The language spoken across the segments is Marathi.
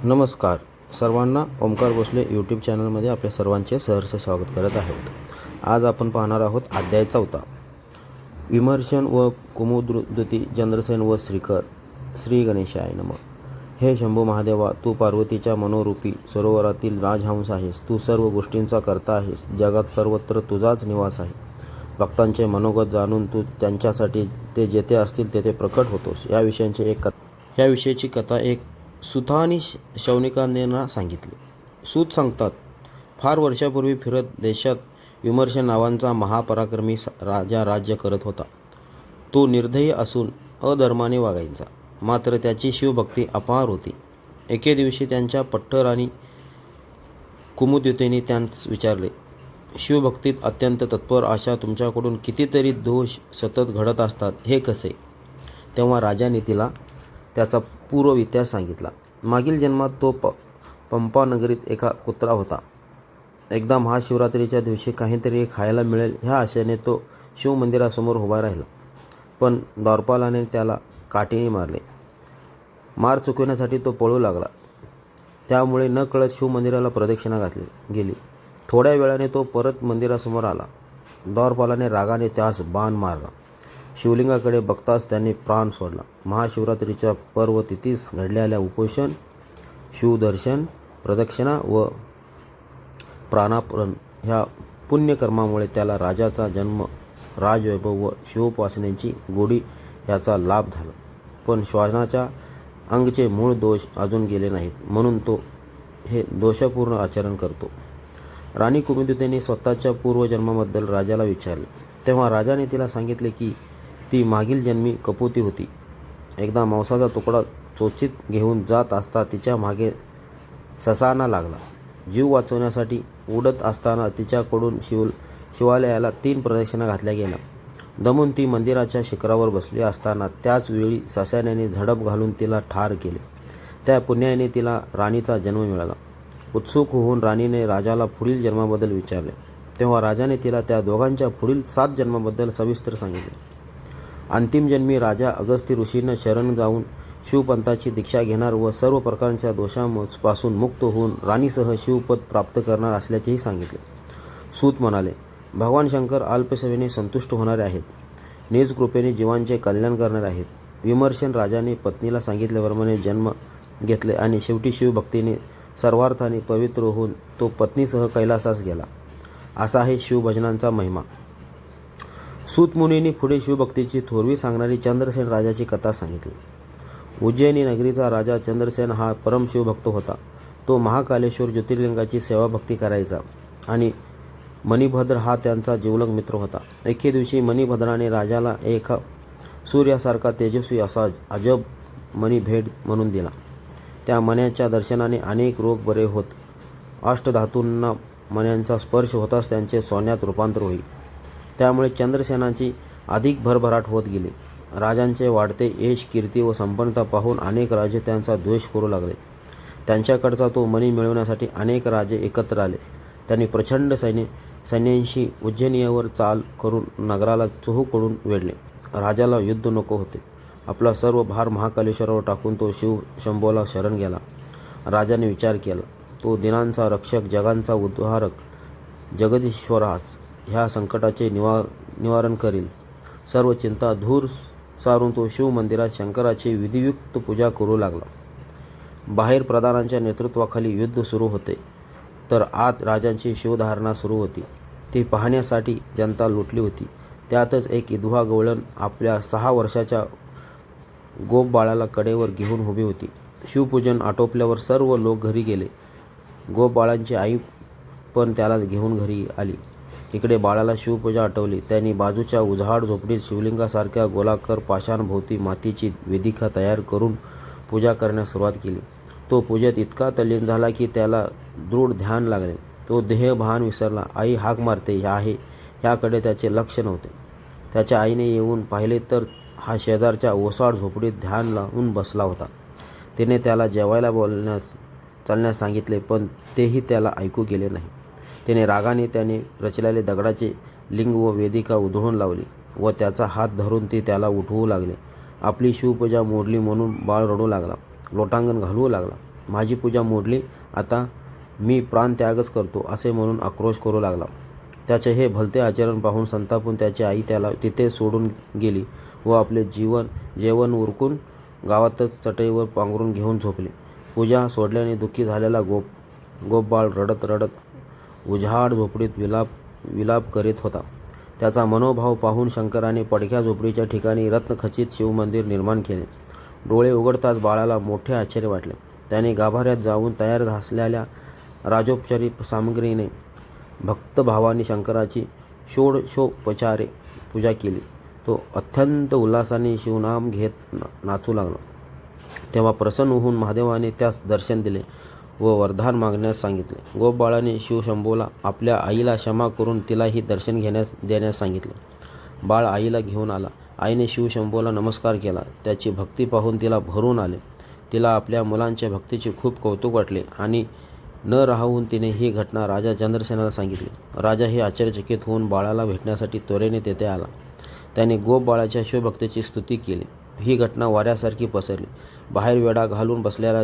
नमस्कार सर्वांना, ओमकार भोसले यूट्यूब चॅनलमध्ये आपल्या सर्वांचे सहर्ष स्वागत करत आहोत. आज आपण पाहणार आहोत अध्याय 4, विमर्शन व कुमुदुती चंद्रसेन व श्रीकर. श्री गणेशाय नमः. हे शंभू महादेवा, तू पार्वतीच्या मनोरूपी सरोवरातील राजहंस आहेस. तू सर्व गोष्टींचा करता आहेस. जगात सर्वत्र तुझाच निवास आहे. भक्तांचे मनोगत जाणून तू त्यांच्यासाठी ते जेथे असतील तेथे प्रकट होतोस. याविषयीची कथा एक सुतानी शौनिकांना सांगितली. सूत सांगतात, फार वर्षापूर्वी फिरत देशात विमर्शन नावांचा महापराक्रमी राजा राज्य करत होता. तो निर्दयी असून अधर्माने वागायचा, मात्र त्याची शिवभक्ती अपार होती. एके दिवशी त्यांच्या पट्टराणी कुमुद्युतीने त्यांस विचारले, शिवभक्तीत अत्यंत तत्पर अशा तुमच्याकडून कितीतरी दोष सतत घडत असतात, हे कसे? तेव्हा राजाने तिला त्याचा पूर्व इतिहास सांगितला. मागील जन्मात तो पंपा नगरीत एका कुत्रा होता. एकदा महाशिवरात्रीच्या दिवशी काहीतरी खायला मिळेल ह्या आशेने तो शिवमंदिरासमोर उभा राहिला, पण द्वारपालाने त्याला काठीने मारले. मार चुकवण्यासाठी तो पळू लागला. त्यामुळे नकळत शिवमंदिराला प्रदक्षिणा गेली. थोड्या वेळाने तो परत मंदिरासमोर आला. द्वारपालाने रागाने त्यास बाण मारला. शिवलिंगाकडे बघताच त्यांनी प्राण सोडला. महाशिवरात्रीच्या पर्वतिथीस घडलेल्या उपोषण, शिवदर्शन, प्रदक्षिणा व प्राणार्पण ह्या पुण्यकर्मामुळे त्याला राजाचा जन्म, राजवैभव व शिवोपासनेची गोडी याचा लाभ झाला. पण श्वानाच्या अंगचे मूळ दोष अजून गेले नाहीत, म्हणून तो हे दोषपूर्ण आचरण करतो. राणी कुमुदितीने स्वतःच्या पूर्वजन्माबद्दल राजाला विचारले. तेव्हा राजाने तिला सांगितले की ती मागील जन्मी कपोती होती. एकदा मांसाचा तुकडा चोचीत घेऊन जात असता तिच्या मागे ससाना लागला. जीव वाचवण्यासाठी उडत असताना तिच्याकडून शिवालयाला 3 प्रदक्षिणा घातल्या गेल्या. दमून ती मंदिराच्या शिखरावर बसली असताना त्याच वेळी ससाण्याने झडप घालून तिला ठार केले. त्या पुण्याने तिला राणीचा जन्म मिळाला. उत्सुक होऊन राणीने राजाला पुढील जन्माबद्दल विचारले. तेव्हा राजाने तिला त्या दोघांच्या पुढील 7 जन्माबद्दल सविस्तर सांगितले. अंतिम जन्मी राजा अगस्त्य ऋषींना शरण जाऊन शिवपंथाची दीक्षा घेणार व सर्व प्रकारच्या दोषांपासून मुक्त होऊन राणीसह शिवपद प्राप्त करणार असल्याचेही सांगितले. सूत म्हणाले, भगवान शंकर अल्पसेवेने संतुष्ट होणारे आहेत. निज कृपेने जीवांचे कल्याण करणारे आहेत. विमर्शन राजाने पत्नीला सांगितल्याप्रमाणे जन्म घेतले आणि शेवटी शिवभक्तीने सर्वार्थाने पवित्र होऊन तो पत्नीसह कैलासास गेला. असा आहे शिवभजनांचा महिमा. सूतमुनींनी पुढे शिवभक्तीची थोरवी सांगणारी चंद्रसेन राजाची कथा सांगितली. उज्जैनी नगरीचा राजा चंद्रसेन हा परम शिवभक्त होता. तो महाकालेश्वर ज्योतिर्लिंगाची सेवाभक्ती करायचा आणि मणिभद्र हा त्यांचा जिवलग मित्र होता. एके दिवशी मणिभद्राने राजाला एक सूर्यासारखा तेजस्वी असा अजब मणी भेट म्हणून दिला. त्या मण्याच्या दर्शनाने अनेक रोग बरे होत. अष्टधातूंना मण्यांचा स्पर्श होताच त्यांचे सोन्यात रूपांतर होई. त्यामुळे चंद्रसेनाची अधिक भरभराट होत गेली. राजांचे वाढते यश, कीर्ती व संपन्नता पाहून अनेक राजे त्यांचा द्वेष करू लागले. त्यांच्याकडचा तो मणी मिळवण्यासाठी अनेक राजे एकत्र आले. त्यांनी प्रचंड सैन्यांशी उज्जैनीवर चाल करून नगराला चोहूकडून वेढले. राजाला युद्ध नको होते. आपला सर्व भार महाकालेश्वरावर टाकून तो शंभोला शरण गेला. राजाने विचार केला, तो दिनांचा रक्षक, जगांचा उद्धारक, जगदीश्वरास ह्या संकटाचे निवारण करील. सर्व चिंता धूर सारून तो शिवमंदिरात शंकराची विधियुक्त पूजा करू लागला. बाहेर प्रधानांच्या नेतृत्वाखाली युद्ध सुरू होते, तर आत राजांची शिवधारणा सुरू होती. ती पाहण्यासाठी जनता लुटली होती. त्यातच एक विधवा गवळण आपल्या 6 वर्षाच्या गोपबाळाला कडेवर घेऊन उभी होती. शिवपूजन आटोपल्यावर सर्व लोक घरी गेले. गोपबाळांची आई पण त्याला घेऊन घरी आली. इकडे बाळाला शिवपूजा आठवली. त्यांनी बाजूच्या उजाड झोपडीत शिवलिंगासारख्या गोलाकार पाषाणभोवती मातीची वेदिका तयार करून पूजा करण्यास सुरुवात केली. तो पूजेत इतका तल्लीन झाला की त्याला दृढ ध्यान लागले. तो देहभान विसरला. आई हाक मारते आहे ह्याकडे त्याचे लक्ष नव्हते. त्याच्या आईने येऊन पाहिले तर हा शेजारच्या ओसाड झोपडीत ध्यान लावून बसला होता. तिने त्याला जेवायला चालण्यास सांगितले, पण तेही त्याला ऐकू गेले नाही. तिने रागाने त्याने रचलेले दगडाचे लिंग व वेदिका उधळून लावली व त्याचा हात धरून ती त्याला उठवू लागले. आपली शिवपूजा मोडली म्हणून बाळ रडू लागला. लोटांगण घालवू लागला. माझी पूजा मोडली, आता मी प्राणत्यागच करतो असे म्हणून आक्रोश करू लागला. त्याचे हे भलते आचरण पाहून संतापून त्याची आई त्याला तिथे सोडून गेली व आपले जेवण उरकून गावातच चटईवर पांघरून घेऊन झोपली. पूजा सोडल्याने दुःखी झालेला गोपबाळ रडत रडत उजाड झोपडीत विलाप करीत होता. त्याचा मनोभाव पाहून शंकराने पडक्या झोपडीच्या ठिकाणी रत्नखचित शिवमंदिर निर्माण केले. डोळे उघडताच बाळाला मोठे आश्चर्य वाटले. त्याने गाभाऱ्यात जाऊन तयार असलेल्या राजोपचारी सामग्रीने भक्तभावाने शंकराची षोडशोपचारे पूजा केली. तो अत्यंत उल्हासाने शिवनाम घेत नाचू लागला. तेव्हा प्रसन्न होऊन महादेवाने त्यास दर्शन दिले व वरदान मागण्यास सांगितले. गोपबाळाने शिवशंभूला आपल्या आईला क्षमा करून तिलाही दर्शन देण्यास सांगितले. बाळ आईला घेऊन आला. आईने शिवशंभूला नमस्कार केला. त्याची भक्ती पाहून तिला भरून आले. तिला आपल्या मुलांच्या भक्तीचे खूप कौतुक वाटले आणि न राहून तिने ही घटना राजा चंद्रसेनाला सांगितली. राजाही आश्चर्यचकित होऊन बाळाला भेटण्यासाठी त्वरेने तेथे आला. त्याने गोपबाळाच्या शिवभक्तीची स्तुती केली. ही घटना वाऱ्यासारखी पसरली. बाहेर वेढा घालून बसलेल्या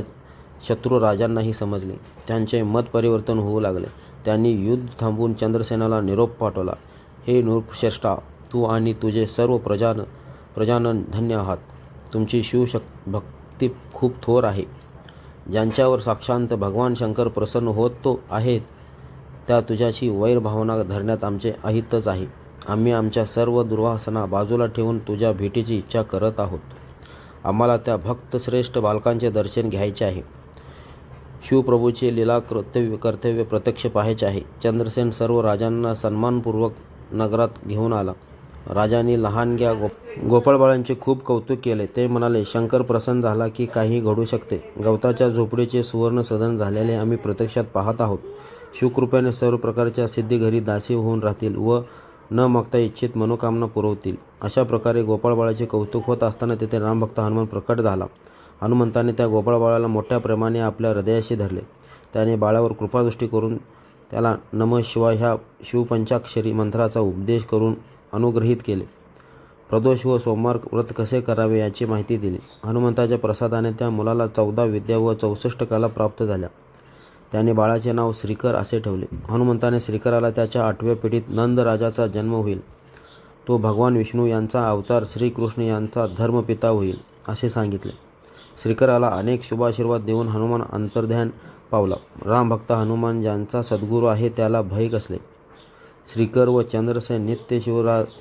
शत्रू राजांनाही समजले. त्यांचे मत परिवर्तन होऊ लागले. त्यांनी युद्ध थांबवून चंद्रसेनाला निरोप पाठवला. हे नृपश्रेष्ठा, तू आणि तुझे सर्व प्रजानन धन्य आहात. तुमची भक्ती खूप थोर आहे. ज्यांच्यावर साक्षात भगवान शंकर प्रसन्न होत आहेत त्या तुझ्याशी वैर भावना धरण्यात आमचे अहितच आहे. आम्ही आमच्या सर्व दुर्वासना बाजूला ठेवून तुझ्या भेटीची इच्छा करत आहोत. आम्हाला त्या भक्तश्रेष्ठ बालकांचे दर्शन घ्यायचे आहे. शिवप्रभूचे लीला कर्तव्य प्रत्यक्ष पाहायचे आहे. चंद्रसेन सर्व राजांना सन्मानपूर्वक नगरात घेऊन आला. राजांनी लहानग्या गोपाळबाळांचे खूप कौतुक केले. ते म्हणाले, शंकर प्रसन्न झाला की काही घडू शकते. गवताच्या झोपडीचे सुवर्ण सदन झालेले आम्ही प्रत्यक्षात पाहत आहोत. शिवकृपेने सर्व प्रकारच्या सिद्धी घरी दासी होऊन राहतील व न मागता इच्छित मनोकामना पुरवतील. अशा प्रकारे गोपाळबाळाचे कौतुक होत असताना तेथे रामभक्त हनुमान प्रकट झाला. हनुमंताने त्या गोपाळबाळाला मोठ्या प्रेमाने आपल्या हृदयाशी धरले. त्याने बाळावर कृपादृष्टी करून त्याला नमः शिवाय ह्या शिवपंचाक्षरी मंत्राचा उपदेश करून अनुग्रहित केले. प्रदोष व सोमवार व्रत कसे करावे याची माहिती दिली. हनुमंताच्या प्रसादाने त्या मुलाला 14 विद्या व 64 कला प्राप्त झाल्या. त्याने बाळाचे नाव श्रीकर असे ठेवले. हनुमंताने श्रीकराला त्याच्या 8व्या पिढीत नंद राजाचा जन्म होईल. तो भगवान विष्णू यांचा अवतार श्रीकृष्ण यांचा धर्मपिता होईल असे सांगितले. श्रीकराला अनेक शुभाशीर्वाद देऊन हनुमान अंतर्ध्यान पावला. रामभक्त हनुमान ज्यांचा सद्गुरू आहे त्याला भय कसले. श्रीकर व चंद्रसेन नित्य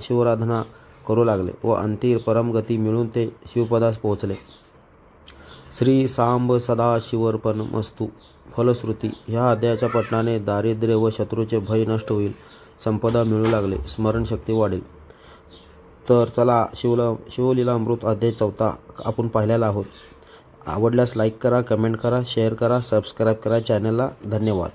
शिवराधना करू लागले व अंतिम परमगती मिळून ते शिवपदास पोहोचले. श्री सांब सदाशिवर्पणमस्तु. फलश्रुती. ह्या अध्यायाच्या पठणाने दारिद्र्य व शत्रूचे भय नष्ट होईल, संपदा मिळू लागले, स्मरणशक्ती वाढेल. तर चला शिवलीलामृत अध्याय 4 आपण पाहिलेला आहोत. आवडल्यास लाईक करा, कमेंट करा, शेअर करा, सबस्क्राईब करा चॅनलला. धन्यवाद.